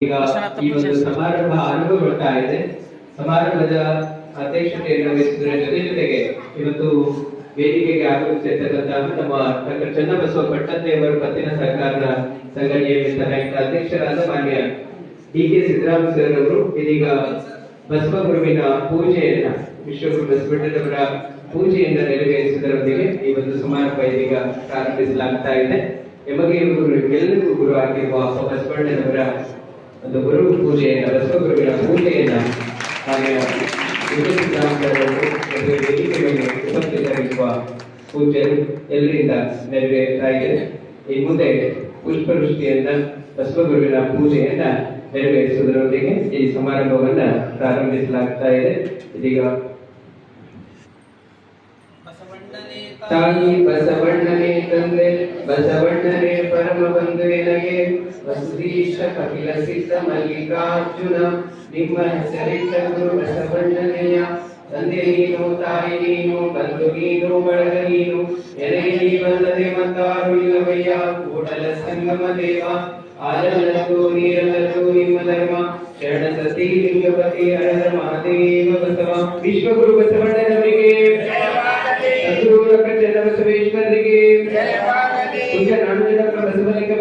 ಈಗ ಈ ಒಂದು ಸಮಾರಂಭ ಆರಂಭಗೊಳ್ತಾ ಇದೆ. ಸಮಾರಂಭದ ಅಧ್ಯಕ್ಷತೆಯನ್ನು ವಹಿಸುವುದರ ಜೊತೆಗೆ ಇವತ್ತು ವೇದಿಕೆಗೆ ಆಗಮಿಸಿರ್ತಕ್ಕಂತಹ ನಮ್ಮ ಡಾಕ್ಟರ್ ಚನ್ನಬಸವ ಪಟ್ಟದೇವರು ಪತ್ತಿನ ಸಹಕಾರ ಸಂಘ ನಿಯಮಿತ ರೈತ ಅಧ್ಯಕ್ಷರಾದ ಮಾನ್ಯ ಡಿ.ಕೆ. ಸಿದ್ದರಾಮ ಸರ್ ಅವರು ಇದೀಗ ಬಸವಗುರುವಿನ ಪೂಜೆಯನ್ನ ವಿಶ್ವಗುರು ಬಸವಣ್ಣನವರ ಪೂಜೆಯನ್ನ ನೆರವೇರಿಸುವುದರೊಂದಿಗೆ ಈ ಒಂದು ಸಮಾರಂಭ ಇದೀಗ ಪ್ರಾರಂಭಿಸಲಾಗ್ತಾ ಇದೆ. ಎಮಗೆ ಎಲ್ಲರಿಗೂ ಗುರು ಆಗಿರುವ ಬಸವಣ್ಣನವರ ಒಂದು ಗುರು ಪೂಜೆಯನ್ನ ಬಸವಗುರುವಿನ ಪೂಜೆಯನ್ನ ಉಪಸ್ಥಿತರಿರುವ ಪೂಜೆರು ಎಲ್ಲರಿಂದ ನೆರವೇರ್ತಾ ಇದೆ. ಈ ಮುಂದೆ ಪುಷ್ಪವೃಷ್ಟಿಯನ್ನ ಬಸವಗುರುವಿನ ಪೂಜೆಯನ್ನ ನೆರವೇರಿಸುವುದರೊಂದಿಗೆ ಈ ಸಮಾರಂಭವನ್ನ ಪ್ರಾರಂಭಿಸಲಾಗ್ತಾ ಇದೆ. ಇದೀಗ ತಾಯಿ ಬಸವಣ್ಣನೇ ತಂದೆ ಬಸವಣ್ಣನೇ ಪರಮ ಬಂಧು ಎನಗೆ ವಸುದೀಶ ಕಪಿಲ ಸಿದ್ಧ ಮಲ್ಲಿಕಾರ್ಜುನ ನಿಮ್ಮ ಹೆಸರಿಟ್ಟ ಗುರು ಬಸವಣ್ಣನೆಯ ತಂದೆ ನೀನು ತಾಯಿ ನೀನು ಬಂಧು ನೀನು ಬಳಗ ನೀನು ಎನಗೆ ನೀವಲ್ಲದೆ ಮತ್ತಾರು ಇಲ್ಲವಯ್ಯ ಕೂಡಲ ಸಂಗಮ ದೇವ ಆಲಲ್ಲದ್ದು ನೀರಲ್ಲದ್ದು ನಿಮ್ಮ ಧರ್ಮ ಶರಣ ಸತಿ ಲಿಂಗಪತಿ ಹರ ಮಹಾದೇವ ಬಸವ ವಿಶ್ವಗುರು ಬಸವಣ್ಣನವರಿಗೆ ಡಾಕ್ಟರ್ ಚನ್ನಬಸವೇಶ್ವರರಿಗೆ ಪೂಜ್ಯ ನಾಡೋಜ ಡಾಕ್ಟರ್ ಬಸವಲಿಂಗ